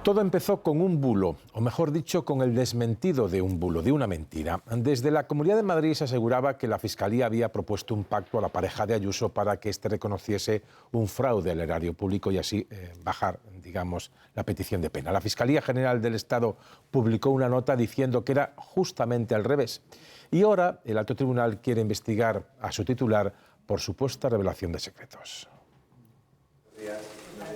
Todo empezó con un bulo, o mejor dicho, con el desmentido de un bulo, de una mentira. Desde la Comunidad de Madrid se aseguraba que la Fiscalía había propuesto un pacto a la pareja de Ayuso para que éste reconociese un fraude al erario público y así bajar, digamos, la petición de pena. La Fiscalía General del Estado publicó una nota diciendo que era justamente al revés. Y ahora el Alto Tribunal quiere investigar a su titular por supuesta revelación de secretos.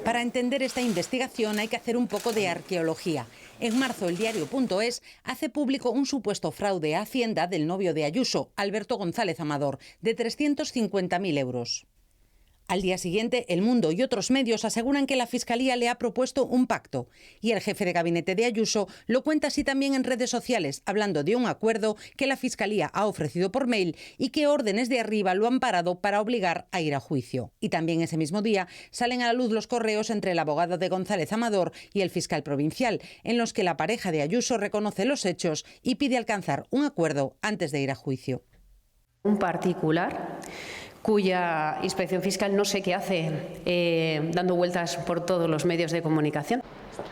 Para entender esta investigación hay que hacer un poco de arqueología. En marzo, el diario.es hace público un supuesto fraude a Hacienda del novio de Ayuso, Alberto González Amador, de 350.000 euros. Al día siguiente, El Mundo y otros medios aseguran que la Fiscalía le ha propuesto un pacto. Y el jefe de gabinete de Ayuso lo cuenta así también en redes sociales, hablando de un acuerdo que la Fiscalía ha ofrecido por mail y que órdenes de arriba lo han parado para obligar a ir a juicio. Y también ese mismo día salen a la luz los correos entre el abogado de González Amador y el fiscal provincial, en los que la pareja de Ayuso reconoce los hechos y pide alcanzar un acuerdo antes de ir a juicio. Un particular cuya inspección fiscal no sé qué hace dando vueltas por todos los medios de comunicación.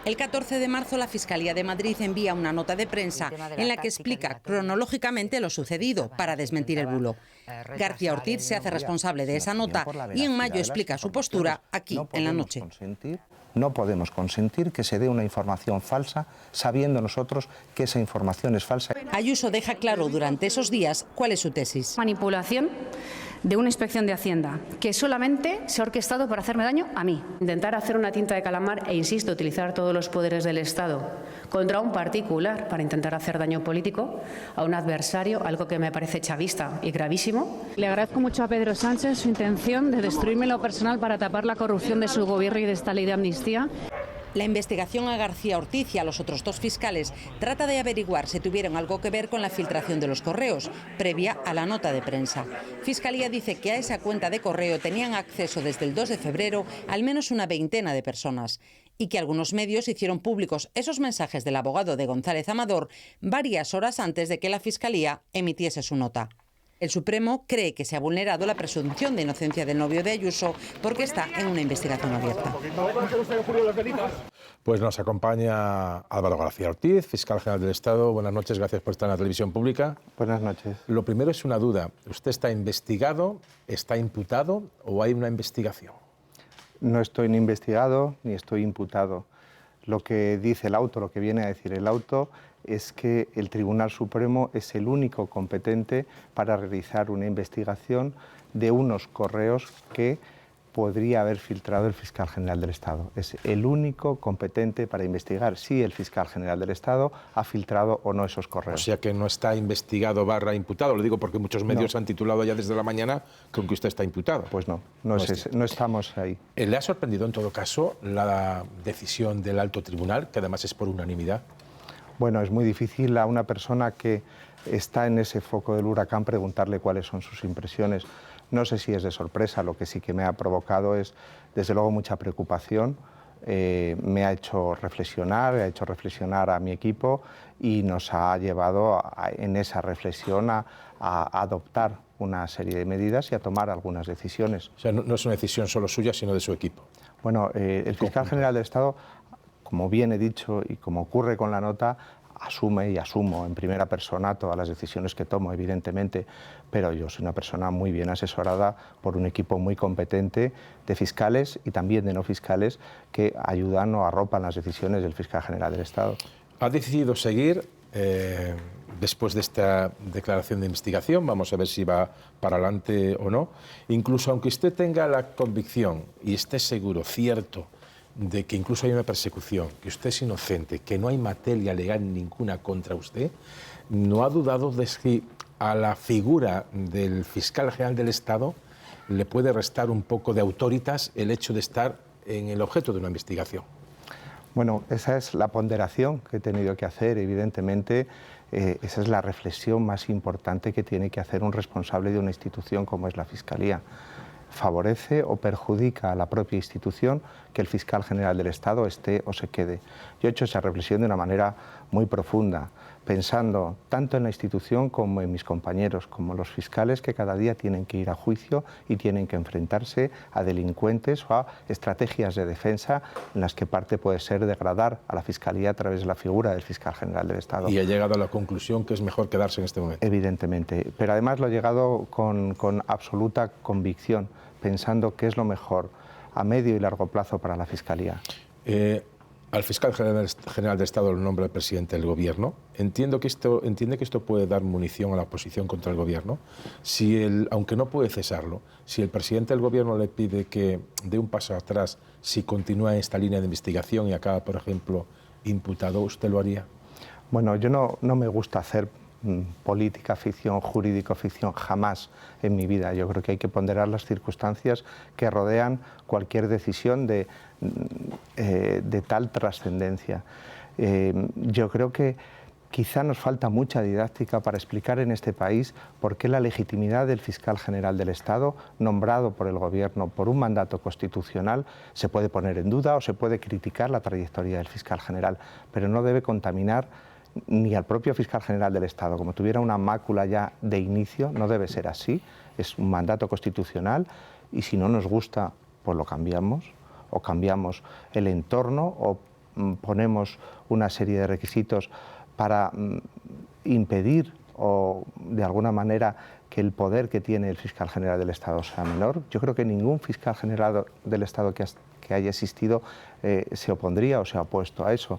El 14 de marzo la Fiscalía de Madrid envía una nota de prensa en la que explica cronológicamente lo sucedido para desmentir el bulo. García Ortiz se hace responsable de esa nota y en mayo explica su postura aquí en la noche. No podemos consentir que se dé una información falsa, sabiendo nosotros que esa información es falsa. Ayuso deja claro durante esos días cuál es su tesis. Manipulación de una inspección de Hacienda que solamente se ha orquestado para hacerme daño a mí. Intentar hacer una tinta de calamar e, insisto, utilizar todos los poderes del Estado contra un particular para intentar hacer daño político a un adversario, algo que me parece chavista y gravísimo. Le agradezco mucho a Pedro Sánchez su intención de destruirme lo personal para tapar la corrupción de su gobierno y de esta ley de amnistía. La investigación a García Ortiz y a los otros dos fiscales trata de averiguar si tuvieron algo que ver con la filtración de los correos, previa a la nota de prensa. Fiscalía dice que a esa cuenta de correo tenían acceso desde el 2 de febrero al menos una veintena de personas y que algunos medios hicieron públicos esos mensajes del abogado de González Amador varias horas antes de que la Fiscalía emitiese su nota. El Supremo cree que se ha vulnerado la presunción de inocencia del novio de Ayuso porque está en una investigación abierta. Pues nos acompaña Álvaro García Ortiz, fiscal general del Estado. Buenas noches, gracias por estar en la televisión pública. Buenas noches. Lo primero es una duda. ¿Usted está investigado, está imputado o hay una investigación? No estoy ni investigado ni estoy imputado. Lo que dice el auto, lo que viene a decir el auto, es que el Tribunal Supremo es el único competente para realizar una investigación de unos correos que podría haber filtrado el fiscal general del Estado. Es el único competente para investigar si el fiscal general del Estado ha filtrado o no esos correos. O sea que no está investigado / imputado. Lo digo porque muchos medios han titulado ya desde la mañana con que usted está imputado. Pues no estamos ahí. ¿Le ha sorprendido en todo caso la decisión del Alto Tribunal, que además es por unanimidad? Bueno, es muy difícil a una persona que está en ese foco del huracán preguntarle cuáles son sus impresiones. No sé si es de sorpresa, lo que sí que me ha provocado es, desde luego, mucha preocupación. Me ha hecho reflexionar a mi equipo y nos ha llevado en esa reflexión a adoptar una serie de medidas y a tomar algunas decisiones. O sea, no es una decisión solo suya, sino de su equipo. Bueno, el fiscal general del Estado, como bien he dicho y como ocurre con la nota, asume y asumo en primera persona todas las decisiones que tomo, evidentemente, pero yo soy una persona muy bien asesorada por un equipo muy competente de fiscales y también de no fiscales que ayudan o arropan las decisiones del fiscal general del Estado. ¿Ha decidido seguir después de esta declaración de investigación? Vamos a ver si va para adelante o no. Incluso aunque usted tenga la convicción y esté seguro, cierto, de que incluso hay una persecución, que usted es inocente, que no hay materia legal ninguna contra usted, ¿no ha dudado de si a la figura del fiscal general del Estado le puede restar un poco de autoritas el hecho de estar en el objeto de una investigación? Bueno, esa es la ponderación que he tenido que hacer, evidentemente. Esa es la reflexión más importante que tiene que hacer un responsable de una institución como es la Fiscalía. ¿Favorece o perjudica a la propia institución que el fiscal general del Estado esté o se quede? Yo he hecho esa reflexión de una manera muy profunda, pensando tanto en la institución como en mis compañeros, como los fiscales que cada día tienen que ir a juicio y tienen que enfrentarse a delincuentes o a estrategias de defensa en las que parte puede ser degradar a la Fiscalía a través de la figura del fiscal general del Estado. Y ha llegado a la conclusión que es mejor quedarse en este momento. Evidentemente, pero además lo he llegado con absoluta convicción, pensando que es lo mejor a medio y largo plazo para la Fiscalía. Al fiscal general de Estado lo nombra el presidente del Gobierno. ¿Entiende que esto puede dar munición a la oposición contra el Gobierno? Aunque no puede cesarlo, si el presidente del Gobierno le pide que dé un paso atrás si continúa en esta línea de investigación y acaba, por ejemplo, imputado, ¿usted lo haría? Bueno, yo no me gusta hacer política ficción, jurídico ficción, jamás en mi vida. Yo creo que hay que ponderar las circunstancias que rodean cualquier decisión de tal trascendencia. Yo creo que quizá nos falta mucha didáctica para explicar en este país por qué la legitimidad del fiscal general del Estado, nombrado por el Gobierno por un mandato constitucional, se puede poner en duda o se puede criticar la trayectoria del fiscal general, pero no debe contaminar ni al propio fiscal general del Estado. Como tuviera una mácula ya de inicio, no debe ser así, es un mandato constitucional y si no nos gusta, pues lo cambiamos, o cambiamos el entorno o ponemos una serie de requisitos para impedir o de alguna manera que el poder que tiene el fiscal general del Estado sea menor. Yo creo que ningún fiscal general del Estado que haya existido se opondría o se ha opuesto a eso.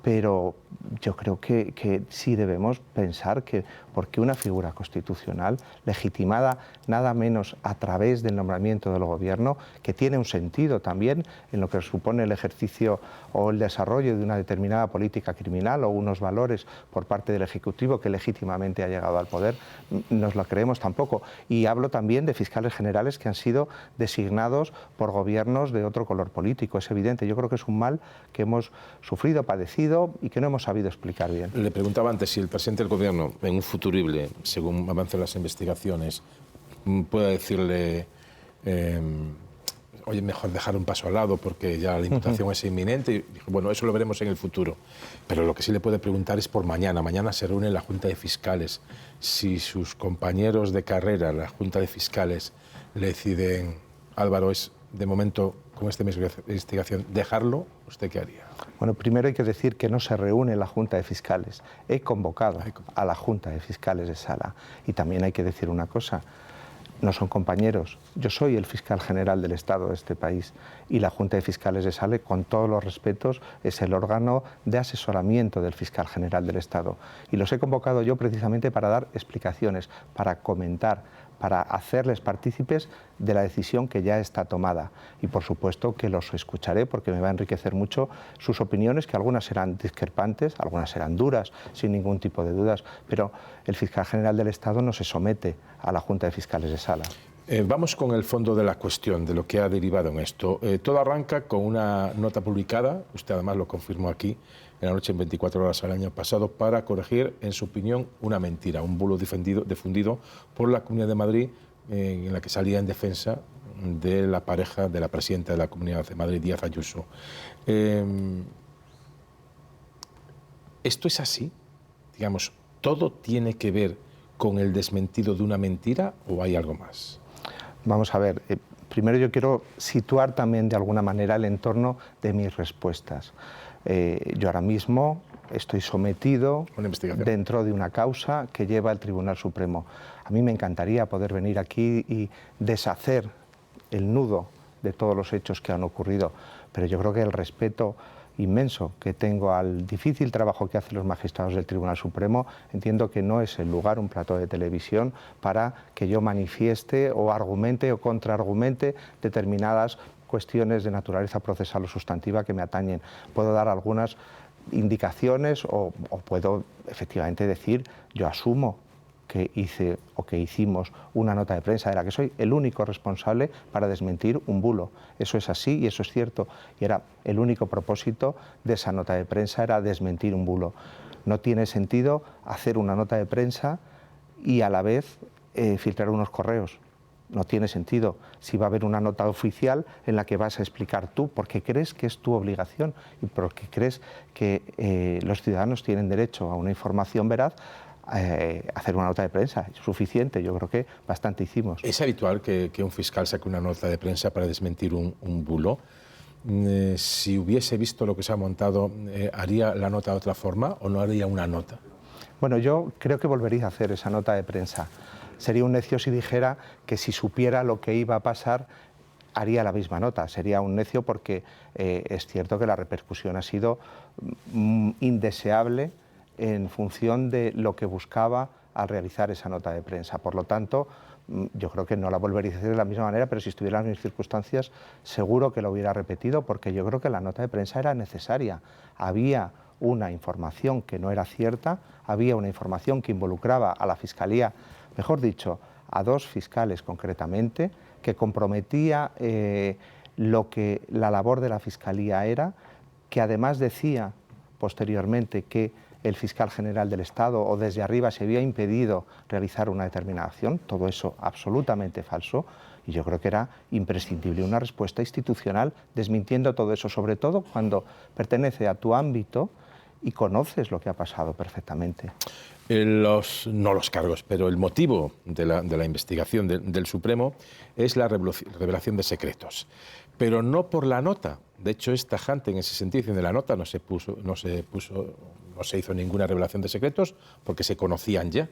Pero yo creo que sí debemos pensar que porque una figura constitucional legitimada nada menos a través del nombramiento del Gobierno, que tiene un sentido también en lo que supone el ejercicio o el desarrollo de una determinada política criminal o unos valores por parte del Ejecutivo que legítimamente ha llegado al poder, nos lo creemos tampoco. Y hablo también de fiscales generales que han sido designados por gobiernos de otro color político. Es evidente, yo creo que es un mal que hemos sufrido, padecido y que no hemos sabido explicar bien. Le preguntaba antes si el presidente del Gobierno, en un futurible, según avancen las investigaciones, pueda decirle, oye, mejor dejar un paso al lado porque ya la imputación es inminente. Y dije, bueno, eso lo veremos en el futuro. Pero lo que sí le puede preguntar es por mañana. Mañana se reúne la Junta de Fiscales. Si sus compañeros de carrera, la Junta de Fiscales, le deciden, Álvaro, es de momento con esta investigación, dejarlo, ¿usted qué haría? Bueno, primero hay que decir que no se reúne la Junta de Fiscales. He convocado a la Junta de Fiscales de Sala. Y también hay que decir una cosa, no son compañeros. Yo soy el fiscal general del Estado de este país y la Junta de Fiscales de Sala, con todos los respetos, es el órgano de asesoramiento del fiscal general del Estado. Y los he convocado yo precisamente para dar explicaciones, para comentar, para hacerles partícipes de la decisión que ya está tomada. Y por supuesto que los escucharé porque me va a enriquecer mucho sus opiniones, que algunas serán discrepantes, algunas serán duras, sin ningún tipo de dudas, pero el fiscal general del Estado no se somete a la Junta de Fiscales de Sala. Vamos con el fondo de la cuestión, de lo que ha derivado en esto. Todo arranca con una nota publicada, usted además lo confirmó aquí, en la noche en 24 horas al año pasado, para corregir, en su opinión, una mentira, un bulo difundido por la Comunidad de Madrid, en la que salía en defensa de la pareja de la presidenta de la Comunidad de Madrid, Díaz Ayuso. ¿Esto es así? Digamos, ¿todo tiene que ver con el desmentido de una mentira o hay algo más? Vamos a ver, primero yo quiero situar también de alguna manera el entorno de mis respuestas. Yo ahora mismo estoy sometido dentro de una causa que lleva el Tribunal Supremo. A mí me encantaría poder venir aquí y deshacer el nudo de todos los hechos que han ocurrido, pero yo creo que el respeto inmenso que tengo al difícil trabajo que hacen los magistrados del Tribunal Supremo, entiendo que no es el lugar, un plató de televisión, para que yo manifieste o argumente o contraargumente determinadas cuestiones de naturaleza procesal o sustantiva que me atañen. Puedo dar algunas indicaciones o puedo efectivamente decir, yo asumo que hice o que hicimos una nota de prensa de la que soy el único responsable para desmentir un bulo. Eso es así y eso es cierto. Y era el único propósito de esa nota de prensa, era desmentir un bulo. No tiene sentido hacer una nota de prensa y a la vez filtrar unos correos. no tiene sentido. Si va a haber una nota oficial en la que vas a explicar tú porque crees que es tu obligación y porque crees que los ciudadanos tienen derecho a una información veraz, hacer una nota de prensa es suficiente. Yo creo que bastante hicimos. ¿Es habitual que un fiscal saque una nota de prensa para desmentir un bulo? Si hubiese visto lo que se ha montado, ¿haría la nota de otra forma o no haría una nota? Bueno, yo creo que volvería a hacer esa nota de prensa. Sería un necio si dijera que si supiera lo que iba a pasar haría la misma nota. Sería un necio porque es cierto que la repercusión ha sido indeseable en función de lo que buscaba al realizar esa nota de prensa. Por lo tanto, yo creo que no la volvería a hacer de la misma manera, pero si estuviera en las mismas circunstancias seguro que lo hubiera repetido, porque yo creo que la nota de prensa era necesaria. Había una información que no era cierta, había una información que involucraba a la Fiscalía, mejor dicho, a dos fiscales concretamente, que comprometía lo que la labor de la Fiscalía era, que además decía posteriormente que el fiscal general del Estado o desde arriba se había impedido realizar una determinada acción, todo eso absolutamente falso, y yo creo que era imprescindible una respuesta institucional desmintiendo todo eso, sobre todo cuando pertenece a tu ámbito y conoces lo que ha pasado perfectamente. No los cargos, pero el motivo de la investigación del Supremo es la revelación de secretos. Pero no por la nota. De hecho, es tajante en ese sentido. De la nota no se hizo ninguna revelación de secretos porque se conocían ya.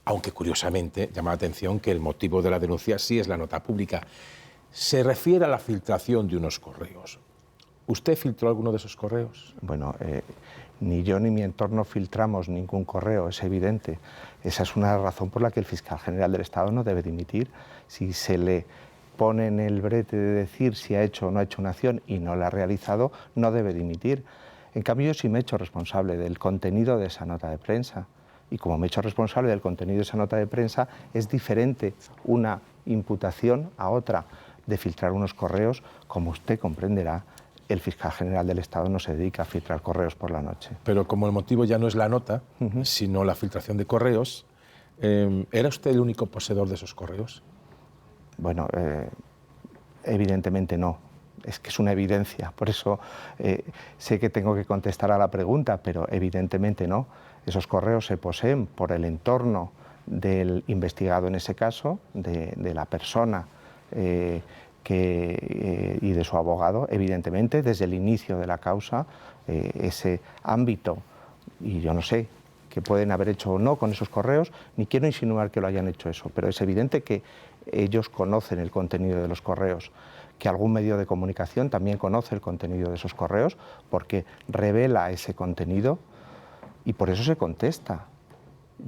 Aunque, curiosamente, llama la atención que el motivo de la denuncia sí es la nota pública. Se refiere a la filtración de unos correos. ¿Usted filtró alguno de esos correos? Bueno, ni yo ni mi entorno filtramos ningún correo, es evidente. Esa es una razón por la que el fiscal general del Estado no debe dimitir. Si se le pone en el brete de decir si ha hecho o no ha hecho una acción y no la ha realizado, no debe dimitir. En cambio, yo sí me he hecho responsable del contenido de esa nota de prensa. Y como me he hecho responsable del contenido de esa nota de prensa, es diferente una imputación a otra de filtrar unos correos. Como usted comprenderá, el fiscal general del Estado no se dedica a filtrar correos por la noche. Pero como el motivo ya no es la nota, sino la filtración de correos, ¿era usted el único poseedor de esos correos? Bueno, evidentemente no. Es que es una evidencia. Por eso sé que tengo que contestar a la pregunta, pero evidentemente no. Esos correos se poseen por el entorno del investigado en ese caso, de la persona y de su abogado, evidentemente, desde el inicio de la causa, ese ámbito, y yo no sé qué pueden haber hecho o no con esos correos, ni quiero insinuar que lo hayan hecho eso, pero es evidente que ellos conocen el contenido de los correos, que algún medio de comunicación también conoce el contenido de esos correos, porque revela ese contenido y por eso se contesta.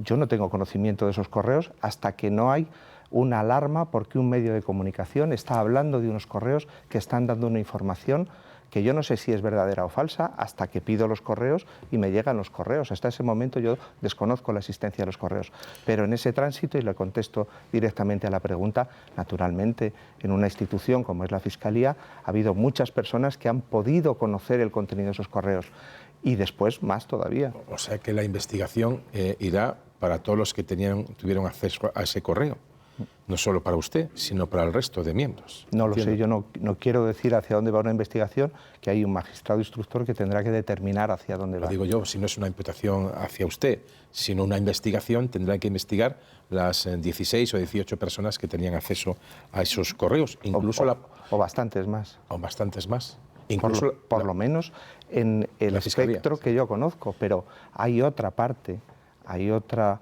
Yo no tengo conocimiento de esos correos hasta que no hay una alarma porque un medio de comunicación está hablando de unos correos que están dando una información que yo no sé si es verdadera o falsa hasta que pido los correos y me llegan los correos. Hasta ese momento yo desconozco la existencia de los correos. Pero en ese tránsito, y le contesto directamente a la pregunta, naturalmente en una institución como es la Fiscalía ha habido muchas personas que han podido conocer el contenido de esos correos y después más todavía. O sea que la investigación irá para todos los que tuvieron acceso a ese correo. No solo para usted, sino para el resto de miembros. No lo sé, yo no quiero decir hacia dónde va una investigación, que hay un magistrado instructor que tendrá que determinar hacia dónde va. Lo digo yo, si no es una imputación hacia usted, sino una investigación, tendrán que investigar las 16 o 18 personas que tenían acceso a esos correos, incluso o bastantes más. O bastantes más. Incluso por lo menos en el espectro que yo conozco, pero hay otra parte, hay otra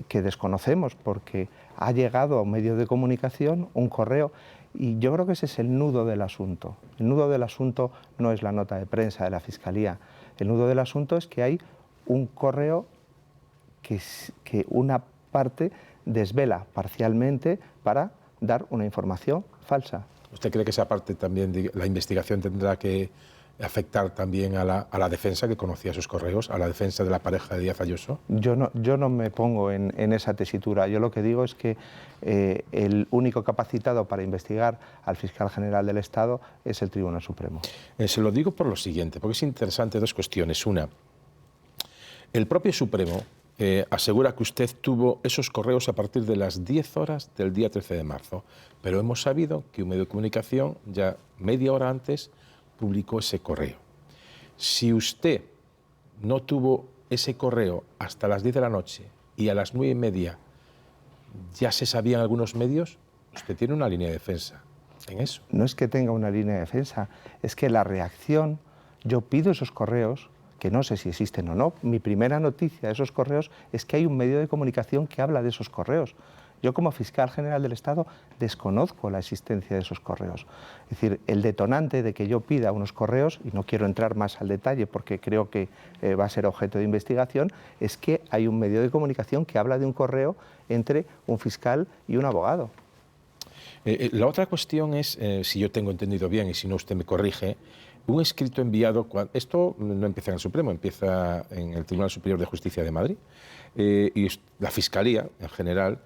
que desconocemos porque ha llegado a un medio de comunicación un correo y yo creo que ese es el nudo del asunto. El nudo del asunto no es la nota de prensa de la Fiscalía, el nudo del asunto es que hay un correo que una parte desvela parcialmente para dar una información falsa. ¿Usted cree que esa parte también de la investigación tendrá que afectar también a la defensa que conocía sus correos, a la defensa de la pareja de Díaz Ayuso? Yo no me pongo en esa tesitura. Yo lo que digo es que el único capacitado para investigar al fiscal general del Estado es el Tribunal Supremo. Se lo digo por lo siguiente, porque es interesante dos cuestiones. Una, el propio Supremo asegura que usted tuvo esos correos a partir de las 10 horas del día 13 de marzo, pero hemos sabido que un medio de comunicación ya media hora antes publicó ese correo. Si usted no tuvo ese correo hasta las 10 de la noche y a las 9:30 ya se sabían algunos medios, usted tiene una línea de defensa en eso. No es que tenga una línea de defensa, es que la reacción, yo pido esos correos, que no sé si existen o no. Mi primera noticia de esos correos es que hay un medio de comunicación que habla de esos correos. Yo, como fiscal general del Estado, desconozco la existencia de esos correos. Es decir, el detonante de que yo pida unos correos, y no quiero entrar más al detalle porque creo que va a ser objeto de investigación, es que hay un medio de comunicación que habla de un correo entre un fiscal y un abogado. La otra cuestión es, si yo tengo entendido bien y si no usted me corrige, un escrito enviado, esto no empieza en el Supremo, empieza en el Tribunal Superior de Justicia de Madrid, y la Fiscalía en general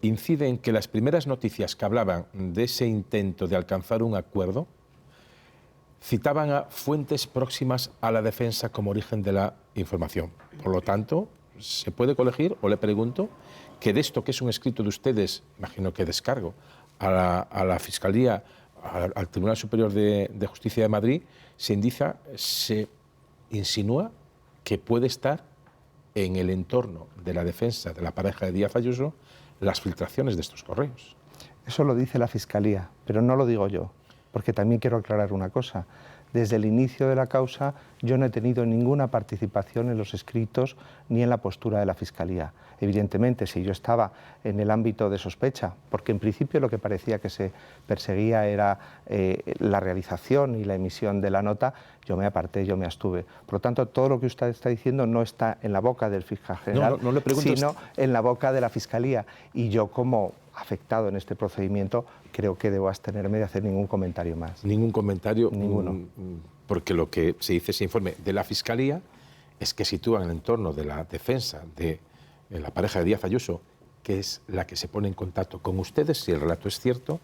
incide en que las primeras noticias que hablaban de ese intento de alcanzar un acuerdo citaban a fuentes próximas a la defensa como origen de la información. Por lo tanto, se puede colegir, o le pregunto, que de esto que es un escrito de ustedes, imagino que descargo, a la Fiscalía, al Tribunal Superior de Justicia de Madrid, se insinúa que puede estar en el entorno de la defensa de la pareja de Díaz Ayuso las filtraciones de estos correos. Eso lo dice la Fiscalía, pero no lo digo yo, porque también quiero aclarar una cosa. Desde el inicio de la causa yo no he tenido ninguna participación en los escritos ni en la postura de la Fiscalía. Evidentemente, si yo estaba en el ámbito de sospecha, porque en principio lo que parecía que se perseguía era la realización y la emisión de la nota, yo me aparté, yo me abstuve. Por lo tanto, todo lo que usted está diciendo no está en la boca del fiscal general, no le pregunto, sino en la boca de la Fiscalía. Y yo, como afectado en este procedimiento, creo que debo abstenerme de hacer ningún comentario más. Ningún comentario. Ninguno. Porque lo que se dice ese informe de la Fiscalía es que sitúan en el entorno de la defensa de la pareja de Díaz Ayuso, que es la que se pone en contacto con ustedes, si el relato es cierto,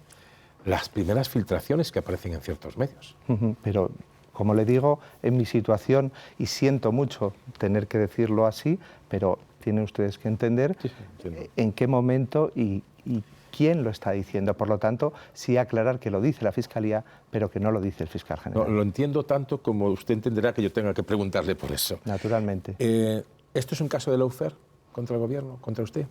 las primeras filtraciones que aparecen en ciertos medios. Pero, como le digo, en mi situación, y siento mucho tener que decirlo así, pero tienen ustedes que entender en qué momento y quién lo está diciendo. Por lo tanto, sí aclarar que lo dice la Fiscalía, pero que no lo dice el fiscal general. No, lo entiendo tanto como usted entenderá que yo tenga que preguntarle por eso. Naturalmente. ¿Esto es un caso de lawfare contra el Gobierno, contra usted?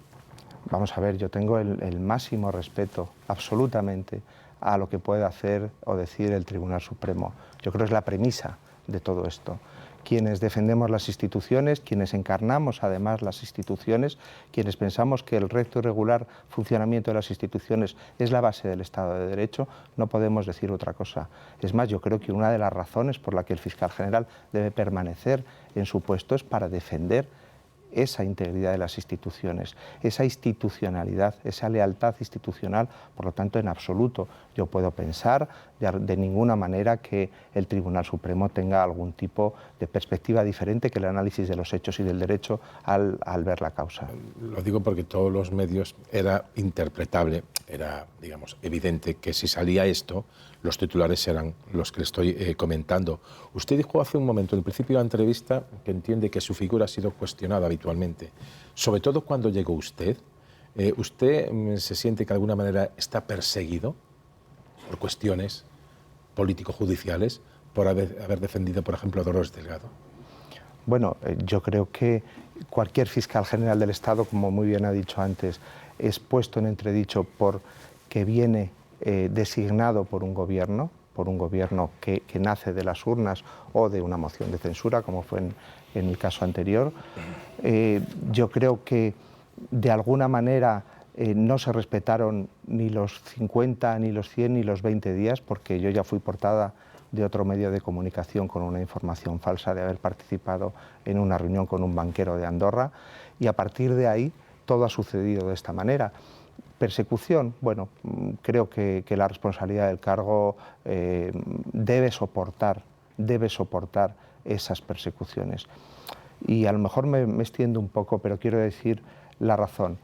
Vamos a ver, yo tengo el máximo respeto, absolutamente, a lo que puede hacer o decir el Tribunal Supremo. Yo creo que es la premisa de todo esto. Quienes defendemos las instituciones, quienes encarnamos además las instituciones, quienes pensamos que el recto y regular funcionamiento de las instituciones es la base del Estado de Derecho, no podemos decir otra cosa. Es más, yo creo que una de las razones por la que el fiscal general debe permanecer en su puesto es para defender esa integridad de las instituciones, esa institucionalidad, esa lealtad institucional. Por lo tanto, en absoluto yo puedo pensar de ninguna manera que el Tribunal Supremo tenga algún tipo de perspectiva diferente que el análisis de los hechos y del derecho al ver la causa. Lo digo porque todos los medios era interpretable, era, digamos, evidente que si salía esto, los titulares eran los que le estoy comentando. Usted dijo hace un momento, en el principio de la entrevista, que entiende que su figura ha sido cuestionada habitualmente, sobre todo cuando llegó usted. ¿Usted se siente que de alguna manera está perseguido por cuestiones político-judiciales por haber defendido, por ejemplo, a Dolores Delgado? Bueno, yo creo que cualquier fiscal general del Estado, como muy bien ha dicho antes, es puesto en entredicho por que viene designado por un gobierno que nace de las urnas o de una moción de censura, como fue en el caso anterior. Yo creo que de alguna manera no se respetaron ni los 50, ni los 100, ni los 20 días, porque yo ya fui portada de otro medio de comunicación con una información falsa de haber participado en una reunión con un banquero de Andorra, y a partir de ahí todo ha sucedido de esta manera. Persecución, bueno, creo que la responsabilidad del cargo debe soportar esas persecuciones. Y a lo mejor me extiendo un poco, pero quiero decir la razón.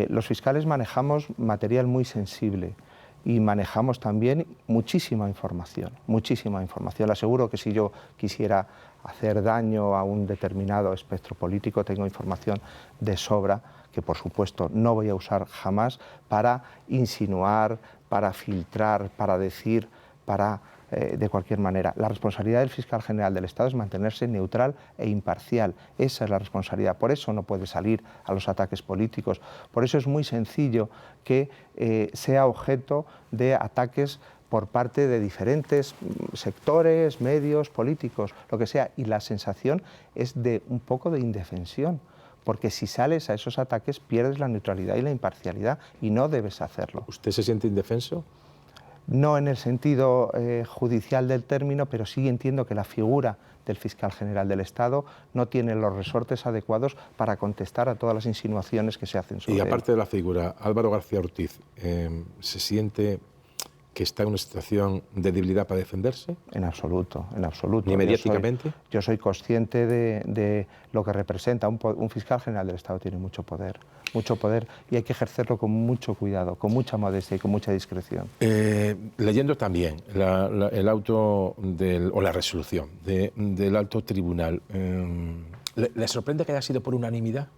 Los fiscales manejamos material muy sensible y manejamos también muchísima información, muchísima información. Le aseguro que si yo quisiera hacer daño a un determinado espectro político, tengo información de sobra que por supuesto no voy a usar jamás para insinuar, para filtrar, para decir, para de cualquier manera. La responsabilidad del fiscal general del Estado es mantenerse neutral e imparcial. Esa es la responsabilidad. Por eso no puede salir a los ataques políticos. Por eso es muy sencillo que sea objeto de ataques por parte de diferentes sectores, medios, políticos, lo que sea. Y la sensación es de un poco de indefensión, porque si sales a esos ataques pierdes la neutralidad y la imparcialidad y no debes hacerlo. ¿Usted se siente indefenso? No en el sentido judicial del término, pero sí entiendo que la figura del fiscal general del Estado no tiene los resortes adecuados para contestar a todas las insinuaciones que se hacen sobre él. Y aparte de la figura, Álvaro García Ortiz, ¿se siente que está en una situación de debilidad para defenderse? En absoluto, en absoluto. ¿Ni mediáticamente? Yo soy consciente de lo que representa. Un fiscal general del Estado tiene mucho poder, y hay que ejercerlo con mucho cuidado, con mucha modestia y con mucha discreción. Leyendo también el auto o la resolución del alto tribunal, ¿le sorprende que haya sido por unanimidad?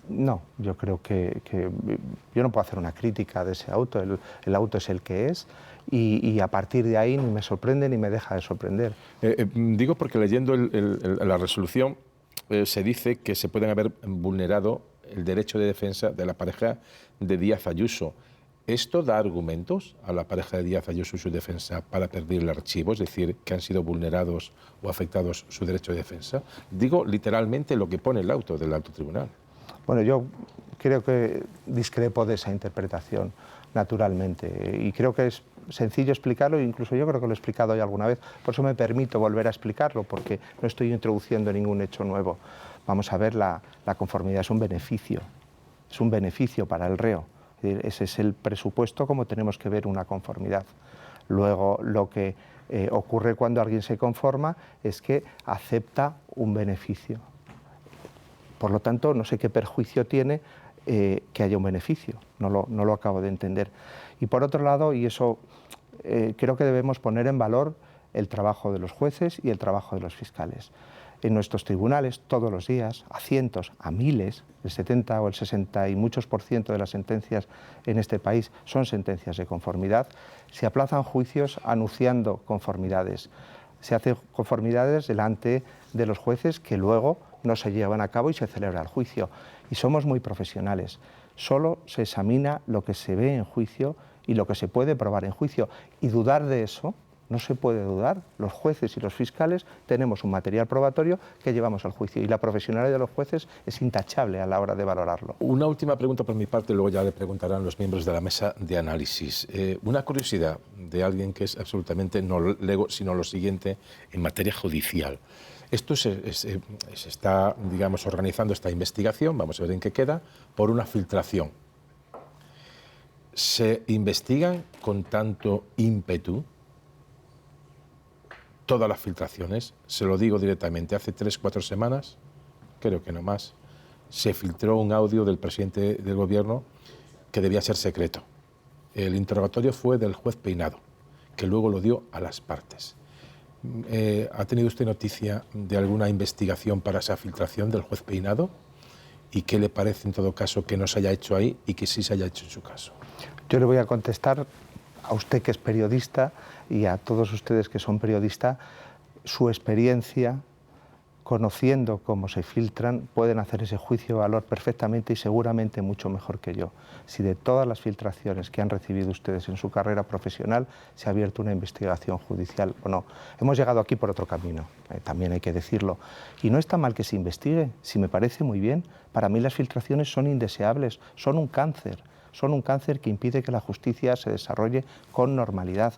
No, yo creo que yo no puedo hacer una crítica de ese auto, el auto es el que es y a partir de ahí ni me sorprende ni me deja de sorprender. Digo porque leyendo la resolución se dice que se pueden haber vulnerado el derecho de defensa de la pareja de Díaz Ayuso. ¿Esto da argumentos a la pareja de Díaz Ayuso y su defensa para pedir el archivo? Es decir, que han sido vulnerados o afectados su derecho de defensa. Digo literalmente lo que pone el auto del alto tribunal. Bueno, yo creo que discrepo de esa interpretación, naturalmente, y creo que es sencillo explicarlo, e incluso yo creo que lo he explicado ya alguna vez, por eso me permito volver a explicarlo, porque no estoy introduciendo ningún hecho nuevo. Vamos a ver, la conformidad es un beneficio para el reo, ese es el presupuesto como tenemos que ver una conformidad. Luego, lo que ocurre cuando alguien se conforma es que acepta un beneficio. Por lo tanto, no sé qué perjuicio tiene que haya un beneficio, no lo acabo de entender. Y por otro lado, y eso creo que debemos poner en valor el trabajo de los jueces y el trabajo de los fiscales. En nuestros tribunales, todos los días, a cientos, a miles, el 70 o el 60 y muchos % de las sentencias en este país son sentencias de conformidad, se aplazan juicios anunciando conformidades. Se hacen conformidades delante de los jueces que luego no se llevan a cabo y se celebra el juicio. Y somos muy profesionales. Solo se examina lo que se ve en juicio y lo que se puede probar en juicio. Y dudar de eso, no se puede dudar. Los jueces y los fiscales tenemos un material probatorio que llevamos al juicio y la profesionalidad de los jueces es intachable a la hora de valorarlo. Una última pregunta por mi parte, luego ya le preguntarán los miembros de la mesa de análisis. Una curiosidad de alguien que es absolutamente no lego, sino lo siguiente en materia judicial. Esto se está, digamos, organizando esta investigación, vamos a ver en qué queda, por una filtración. ¿Se investigan con tanto ímpetu todas las filtraciones? Se lo digo directamente, hace 3 o 4 semanas, creo que no más, se filtró un audio del presidente del gobierno que debía ser secreto. El interrogatorio fue del juez Peinado, que luego lo dio a las partes. ¿Ha tenido usted noticia de alguna investigación para esa filtración del juez Peinado? ¿Y qué le parece en todo caso que no se haya hecho ahí y que sí se haya hecho en su caso? Yo le voy a contestar a usted que es periodista y a todos ustedes que son periodistas, su experiencia, conociendo cómo se filtran, pueden hacer ese juicio de valor perfectamente y seguramente mucho mejor que yo. Si de todas las filtraciones que han recibido ustedes en su carrera profesional se ha abierto una investigación judicial o no. Hemos llegado aquí por otro camino, también hay que decirlo. Y no está mal que se investigue, si me parece muy bien. Para mí las filtraciones son indeseables, son un cáncer que impide que la justicia se desarrolle con normalidad.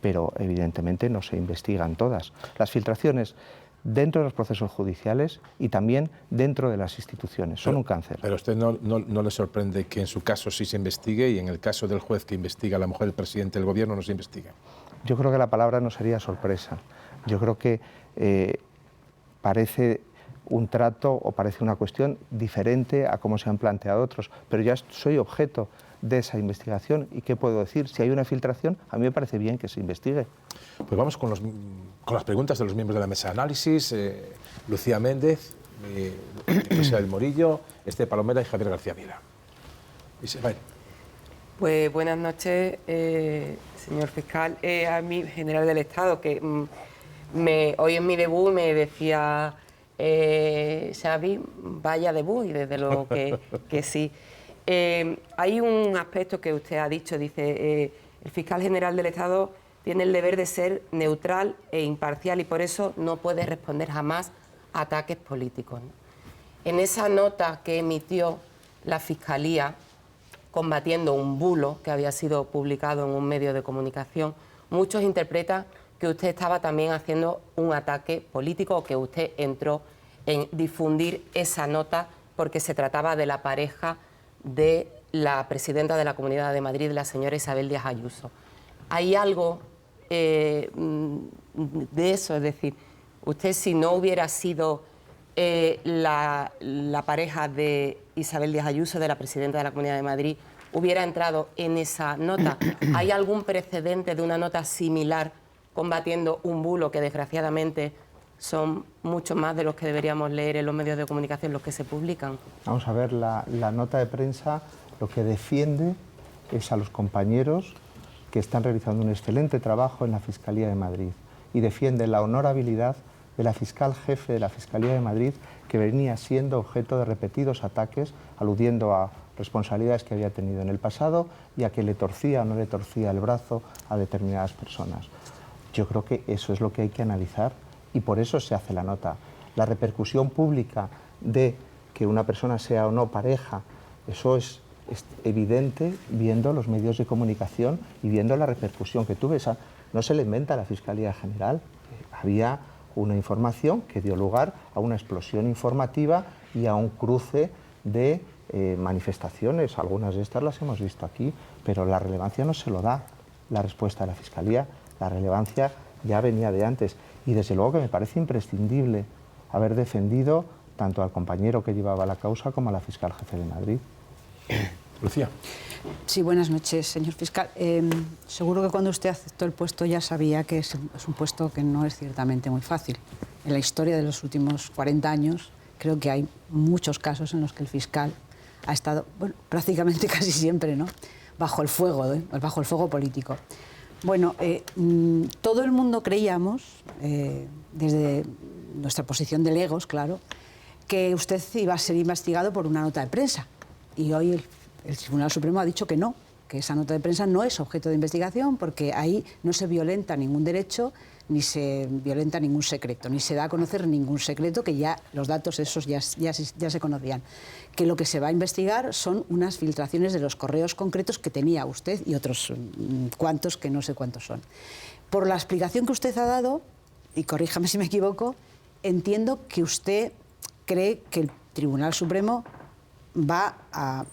Pero evidentemente no se investigan todas. Las filtraciones dentro de los procesos judiciales y también dentro de las instituciones. Son un cáncer. Pero a usted no le sorprende que en su caso sí se investigue y en el caso del juez que investiga a la mujer del presidente del gobierno no se investigue. Yo creo que la palabra no sería sorpresa. Yo creo que parece un trato o parece una cuestión diferente a cómo se han planteado otros, pero ya soy objeto de esa investigación. ¿Y qué puedo decir? Si hay una filtración, a mí me parece bien que se investigue. Pues vamos con las preguntas de los miembros de la mesa de análisis. Lucía Méndez, José del Morillo, Esther Palomera y Javier García Vila. Isabel. Pues buenas noches, señor fiscal. A mí, general del Estado, que hoy en mi debut me decía Xavi, vaya debut, y desde luego que sí. Hay un aspecto que usted ha dicho, dice, el fiscal general del Estado tiene el deber de ser neutral e imparcial y por eso no puede responder jamás a ataques políticos, ¿no? En esa nota que emitió la Fiscalía, combatiendo un bulo que había sido publicado en un medio de comunicación, muchos interpretan que usted estaba también haciendo un ataque político o que usted entró en difundir esa nota porque se trataba de la pareja de la presidenta de la Comunidad de Madrid, la señora Isabel Díaz Ayuso. ¿Hay algo de eso? Es decir, usted, si no hubiera sido la pareja de Isabel Díaz Ayuso, de la presidenta de la Comunidad de Madrid, hubiera entrado en esa nota. ¿Hay algún precedente de una nota similar combatiendo un bulo que desgraciadamente son mucho más de los que deberíamos leer en los medios de comunicación los que se publican? Vamos a ver, la nota de prensa lo que defiende es a los compañeros que están realizando un excelente trabajo en la Fiscalía de Madrid y defiende la honorabilidad de la fiscal jefe de la Fiscalía de Madrid, que venía siendo objeto de repetidos ataques, aludiendo a responsabilidades que había tenido en el pasado y a que le torcía o no le torcía el brazo a determinadas personas. Yo creo que eso es lo que hay que analizar y por eso se hace la nota. La repercusión pública de que una persona sea o no pareja, eso es evidente viendo los medios de comunicación y viendo la repercusión que tuvo. Esa no se le inventa a la Fiscalía General. Había una información que dio lugar a una explosión informativa y a un cruce de manifestaciones. Algunas de estas las hemos visto aquí, pero la relevancia no se lo da la respuesta de la Fiscalía. La relevancia ya venía de antes y desde luego que me parece imprescindible haber defendido tanto al compañero que llevaba la causa como a la fiscal jefe de Madrid. Lucía. Sí, buenas noches, señor fiscal. Seguro que cuando usted aceptó el puesto ya sabía que es un puesto que no es ciertamente muy fácil. En la historia de los últimos 40 años creo que hay muchos casos en los que el fiscal ha estado, bueno, prácticamente casi siempre, ¿no?, bajo el fuego político. Bueno, todo el mundo creíamos, desde nuestra posición de legos, claro, que usted iba a ser investigado por una nota de prensa. Y hoy el Tribunal Supremo ha dicho que no, que esa nota de prensa no es objeto de investigación porque ahí no se violenta ningún derecho ni se violenta ningún secreto, ni se da a conocer ningún secreto, que ya los datos esos ya se conocían. Que lo que se va a investigar son unas filtraciones de los correos concretos que tenía usted y otros cuantos que no sé cuántos son. Por la explicación que usted ha dado, y corríjame si me equivoco, entiendo que usted cree que el Tribunal Supremo va a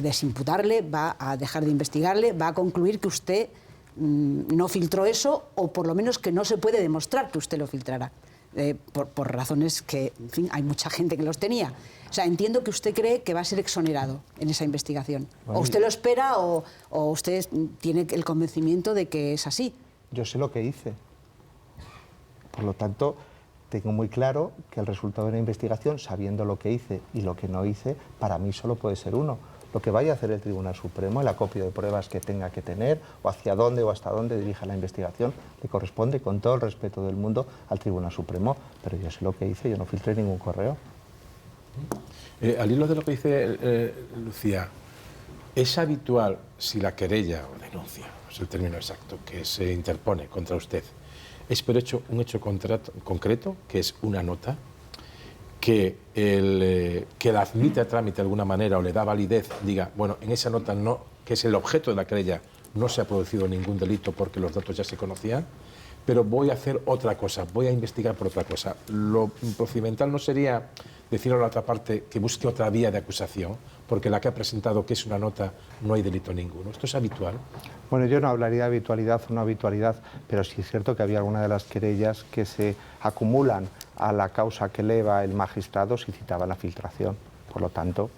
desimputarle, va a dejar de investigarle, va a concluir que usted no filtró eso, o por lo menos que no se puede demostrar que usted lo filtrara, por razones que, en fin, hay mucha gente que los tenía. O sea, entiendo que usted cree que va a ser exonerado en esa investigación. Bueno, o usted lo espera o usted tiene el convencimiento de que es así. Yo sé lo que hice. Por lo tanto, tengo muy claro que el resultado de una investigación, sabiendo lo que hice y lo que no hice, para mí solo puede ser uno. Lo que vaya a hacer el Tribunal Supremo, el acopio de pruebas que tenga que tener, o hacia dónde o hasta dónde dirija la investigación, le corresponde, con todo el respeto del mundo, al Tribunal Supremo. Pero yo sé lo que hice, yo no filtré ningún correo. Al hilo de lo que dice Lucía, ¿es habitual si la querella o denuncia, no es el término exacto, que se interpone contra usted, es por un hecho concreto, que es una nota, que la admite a trámite de alguna manera o le da validez, diga, bueno, en esa nota no, que es el objeto de la querella, no se ha producido ningún delito porque los datos ya se conocían, pero voy a hacer otra cosa, voy a investigar por otra cosa? Lo procedimental no sería decirle a la otra parte que busque otra vía de acusación, porque la que ha presentado, que es una nota, no hay delito ninguno. ¿Esto es habitual? Bueno, yo no hablaría de habitualidad o no habitualidad, pero sí es cierto que había alguna de las querellas que se acumulan a la causa que eleva el magistrado si citaba la filtración. Por lo tanto...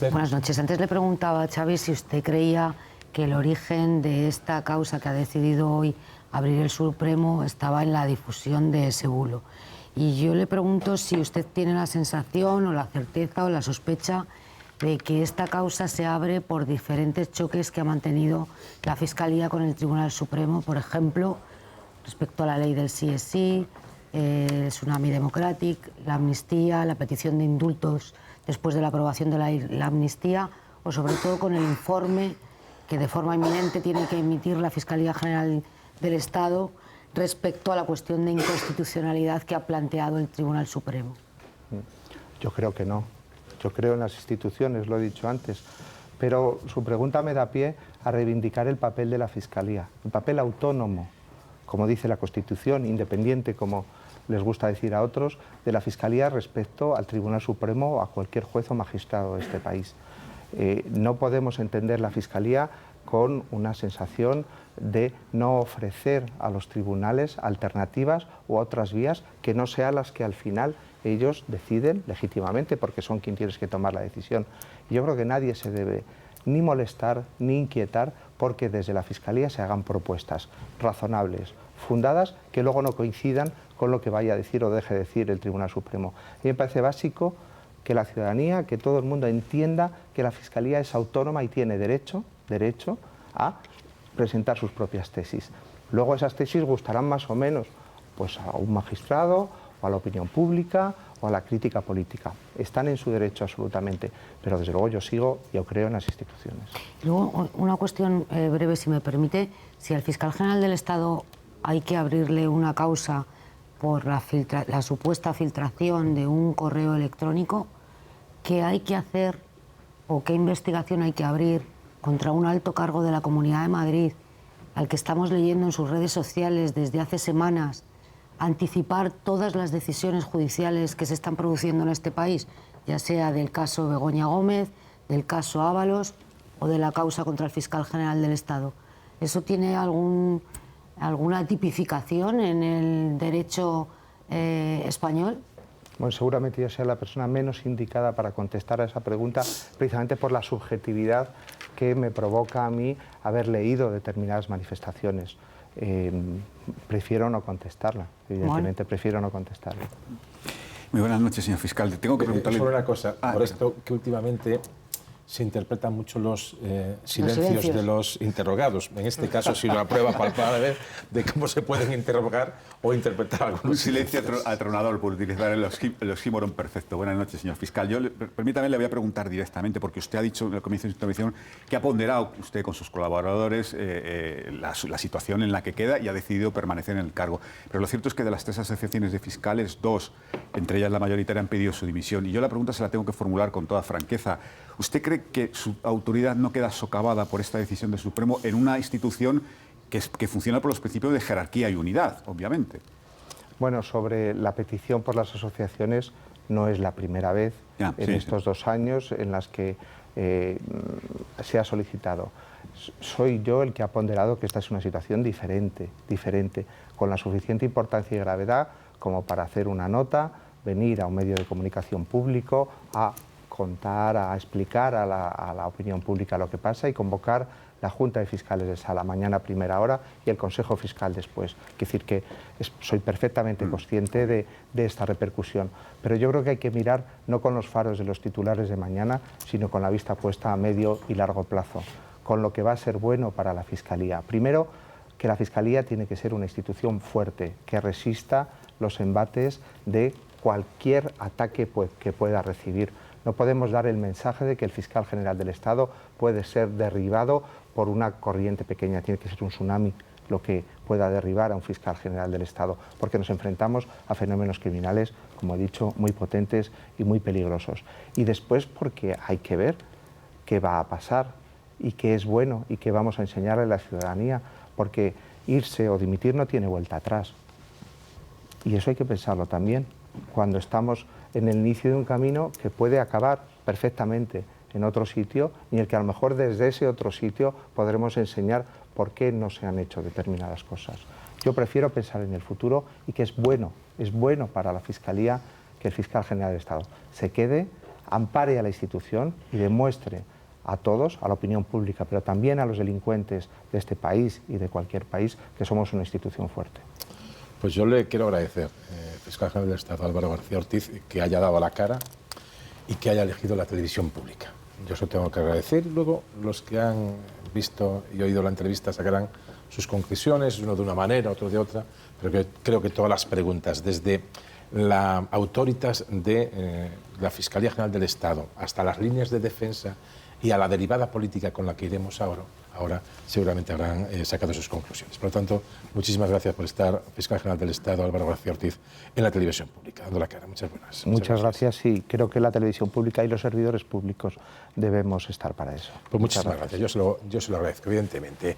Esther. Buenas noches. Antes le preguntaba a Xavi si usted creía que el origen de esta causa que ha decidido hoy abrir el Supremo estaba en la difusión de ese bulo. Y yo le pregunto si usted tiene la sensación o la certeza o la sospecha de que esta causa se abre por diferentes choques que ha mantenido la Fiscalía con el Tribunal Supremo, por ejemplo, respecto a la ley del sí es sí, el Tsunami Democratic, la amnistía, la petición de indultos después de la aprobación de la amnistía, o sobre todo con el informe que de forma inminente tiene que emitir la Fiscalía General del Estado respecto a la cuestión de inconstitucionalidad que ha planteado el Tribunal Supremo. Yo creo que no. Yo creo en las instituciones, lo he dicho antes, pero su pregunta me da pie a reivindicar el papel de la Fiscalía, el papel autónomo, como dice la Constitución, independiente, como les gusta decir a otros, de la Fiscalía respecto al Tribunal Supremo o a cualquier juez o magistrado de este país. No podemos entender la Fiscalía con una sensación de no ofrecer a los tribunales alternativas u otras vías que no sean las que al final ellos deciden legítimamente, porque son quien tienes que tomar la decisión. Y yo creo que nadie se debe ni molestar ni inquietar porque desde la Fiscalía se hagan propuestas razonables, fundadas, que luego no coincidan con lo que vaya a decir o deje de decir el Tribunal Supremo. A mí me parece básico que la ciudadanía, que todo el mundo entienda que la Fiscalía es autónoma y tiene derecho a presentar sus propias tesis. Luego esas tesis gustarán más o menos pues, a un magistrado o a la opinión pública o a la crítica política. Están en su derecho absolutamente, pero desde luego yo creo en las instituciones. Luego, una cuestión breve, si me permite. Si al fiscal general del Estado hay que abrirle una causa por la supuesta filtración de un correo electrónico, ¿qué hay que hacer o qué investigación hay que abrir contra un alto cargo de la Comunidad de Madrid, al que estamos leyendo en sus redes sociales desde hace semanas anticipar todas las decisiones judiciales que se están produciendo en este país, ya sea del caso Begoña Gómez, del caso Ábalos o de la causa contra el fiscal general del Estado? ¿Eso tiene alguna tipificación en el derecho español? Bueno, seguramente yo sea la persona menos indicada para contestar a esa pregunta, precisamente por la subjetividad que me provoca a mí haber leído determinadas manifestaciones. Prefiero no contestarla, evidentemente, prefiero no contestarla. Muy buenas noches, señor fiscal. Tengo que preguntarle... Solo una cosa, por esto que últimamente se interpretan mucho los silencios de los interrogados. En este caso, si una prueba palpable de cómo se pueden interrogar o interpretar algunos. Un silencio atronador, por utilizar el oxímoron perfecto. Buenas noches, señor fiscal. Permítame, le voy a preguntar directamente, porque usted ha dicho en el comienzo de su intervención que ha ponderado usted con sus colaboradores la situación en la que queda y ha decidido permanecer en el cargo. Pero lo cierto es que de las 3 asociaciones de fiscales, 2, entre ellas la mayoritaria, han pedido su dimisión. Y yo la pregunta se la tengo que formular con toda franqueza. ¿Usted cree que su autoridad no queda socavada por esta decisión del Supremo en una institución que funciona por los principios de jerarquía y unidad, obviamente? Bueno, sobre la petición por las asociaciones, no es la primera vez estos 2 años en las que se ha solicitado. Soy yo el que ha ponderado que esta es una situación diferente, con la suficiente importancia y gravedad como para hacer una nota, venir a un medio de comunicación público a contar, a explicar a la opinión pública lo que pasa y convocar la Junta de Fiscales de Sala mañana a primera hora y el Consejo Fiscal después. Es decir, que soy perfectamente consciente de esta repercusión. Pero yo creo que hay que mirar no con los faros de los titulares de mañana, sino con la vista puesta a medio y largo plazo, con lo que va a ser bueno para la Fiscalía. Primero, que la Fiscalía tiene que ser una institución fuerte, que resista los embates de cualquier ataque que pueda recibir. No podemos dar el mensaje de que el fiscal general del Estado puede ser derribado por una corriente pequeña. Tiene que ser un tsunami lo que pueda derribar a un fiscal general del Estado, porque nos enfrentamos a fenómenos criminales, como he dicho, muy potentes y muy peligrosos. Y después porque hay que ver qué va a pasar y qué es bueno y qué vamos a enseñarle a la ciudadanía, porque irse o dimitir no tiene vuelta atrás. Y eso hay que pensarlo también, cuando estamos en el inicio de un camino que puede acabar perfectamente en otro sitio y en el que a lo mejor desde ese otro sitio podremos enseñar por qué no se han hecho determinadas cosas. Yo prefiero pensar en el futuro y que es bueno para la Fiscalía que el fiscal general del Estado se quede ampare a la institución y demuestre a todos, a la opinión pública, pero también a los delincuentes de este país y de cualquier país, que somos una institución fuerte. Pues yo le quiero agradecer, fiscal general del Estado Álvaro García Ortiz, que haya dado la cara y que haya elegido la televisión pública. Yo eso tengo que agradecer. Luego, los que han visto y oído la entrevista sacarán sus conclusiones, uno de una manera, otro de otra, pero que creo que todas las preguntas, desde la autoritas de la Fiscalía General del Estado hasta las líneas de defensa y a la derivada política con la que iremos ahora seguramente habrán sacado sus conclusiones. Por lo tanto, muchísimas gracias por estar, fiscal general del Estado Álvaro García Ortiz, en la televisión pública, dando la cara. Muchas buenas. Muchas gracias y creo que la televisión pública y los servidores públicos debemos estar para eso. Pues muchísimas gracias. Yo se lo agradezco, evidentemente.